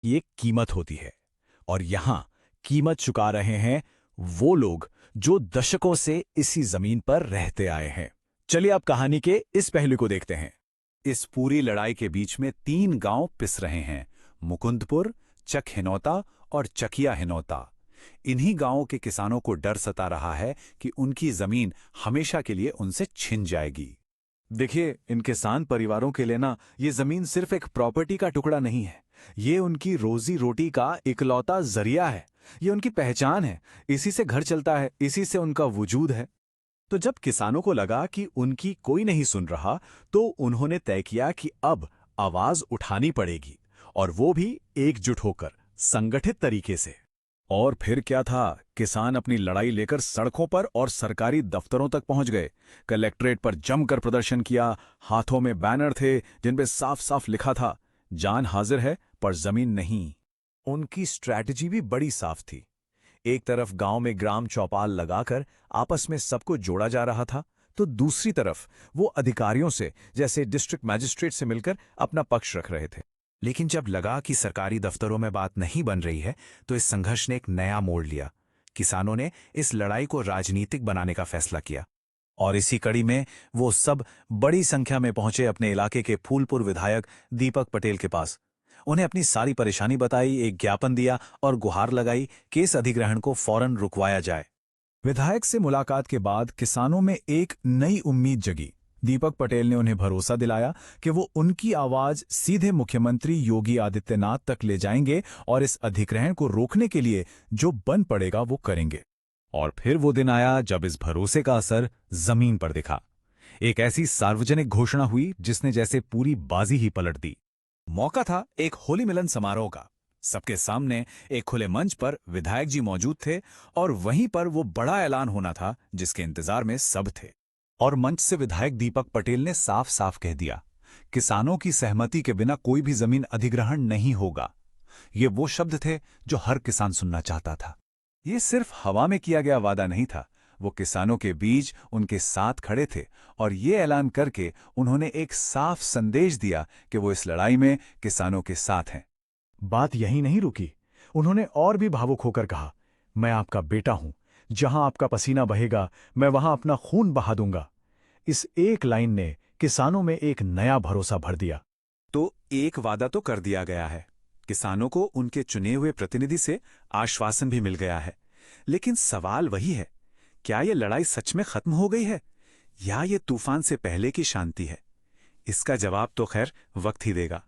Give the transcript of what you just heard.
ये कीमत होती है। और यहां कीमत चुका रहे हैं वो लोग जो दशकों से इसी जमीन पर रहते आए हैं। चलिए अब कहानी के इस पहलू को देखते हैं। इस पूरी लड़ाई के बीच में 3 गांव पिस रहे हैं, मुकुंदपुर, चक हिनौता और चकिया हिनौता। इन्हीं गांवों के किसानों को डर सता रहा है कि उनकी जमीन हमेशा के लिए उनसे छिन जाएगी। देखिए, इन किसान परिवारों के लिए ना ये जमीन सिर्फ एक प्रॉपर्टी का टुकड़ा नहीं है, ये उनकी रोजी रोटी का इकलौता जरिया है। ये उनकी पहचान है, इसी से घर चलता है, इसी से उनका वजूद है। तो जब किसानों को लगा कि उनकी कोई नहीं सुन रहा, तो उन्होंने तय किया कि अब आवाज उठानी पड़ेगी, और वो भी एकजुट होकर, संगठित तरीके से। और फिर क्या था, किसान अपनी लड़ाई लेकर सड़कों पर और सरकारी दफ्तरों तक पहुंच गए। कलेक्ट्रेट पर जमकर प्रदर्शन किया, हाथों में बैनर थे जिन पे साफ साफ लिखा था, जान हाजिर है पर जमीन नहीं। उनकी स्ट्रैटेजी भी बड़ी साफ थी। एक तरफ गांव में ग्राम चौपाल लगाकर आपस में सबको जोड़ा जा रहा था, तो दूसरी तरफ वो अधिकारियों से, जैसे डिस्ट्रिक्ट मैजिस्ट्रेट से मिलकर अपना पक्ष रख रहे थे। लेकिन जब लगा कि सरकारी दफ्तरों में बात नहीं बन रही है, तो इस संघर्ष ने एक नया मोड़ लिया। किसानों ने इस लड़ाई को राजनीतिक बनाने का फैसला किया। और इसी कड़ी में वो सब बड़ी संख्या में पहुंचे अपने इलाके के फूलपुर विधायक दीपक पटेल के पास। उन्हें अपनी सारी परेशानी बताई, एक ज्ञापन दिया और गुहार लगाई कि इस अधिग्रहण को फौरन रुकवाया जाए। विधायक से मुलाकात के बाद किसानों में एक नई उम्मीद जगी। दीपक पटेल ने उन्हें भरोसा दिलाया कि वो उनकी आवाज सीधे मुख्यमंत्री योगी आदित्यनाथ तक ले जाएंगे और इस अधिग्रहण को रोकने के लिए जो बन पड़ेगा वो करेंगे। और फिर वो दिन आया जब इस भरोसे का असर जमीन पर दिखा। एक ऐसी सार्वजनिक घोषणा हुई जिसने जैसे पूरी बाजी ही पलट दी। मौका था एक होली मिलन समारोह का। सबके सामने एक खुले मंच पर विधायक जी मौजूद थे, और वहीं पर वो बड़ा ऐलान होना था जिसके इंतजार में सब थे। और मंच से विधायक दीपक पटेल ने साफ साफ कह दिया, किसानों की सहमति के बिना कोई भी जमीन अधिग्रहण नहीं होगा। ये वो शब्द थे जो हर किसान सुनना चाहता था। ये सिर्फ हवा में किया गया वादा नहीं था, वो किसानों के बीच उनके साथ खड़े थे, और ये ऐलान करके उन्होंने एक साफ संदेश दिया कि वो इस लड़ाई में किसानों के साथ हैं। बात यहीं नहीं रुकी, उन्होंने और भी भावुक होकर कहा, मैं आपका बेटा हूं, जहां आपका पसीना बहेगा मैं वहां अपना खून बहा दूंगा। इस एक लाइन ने किसानों में एक नया भरोसा भर दिया। तो एक वादा तो कर दिया गया है, किसानों को उनके चुने हुए प्रतिनिधि से आश्वासन भी मिल गया है। लेकिन सवाल वही है, क्या ये लड़ाई सच में खत्म हो गई है, या ये तूफान से पहले की शांति है? इसका जवाब तो खैर वक्त ही देगा।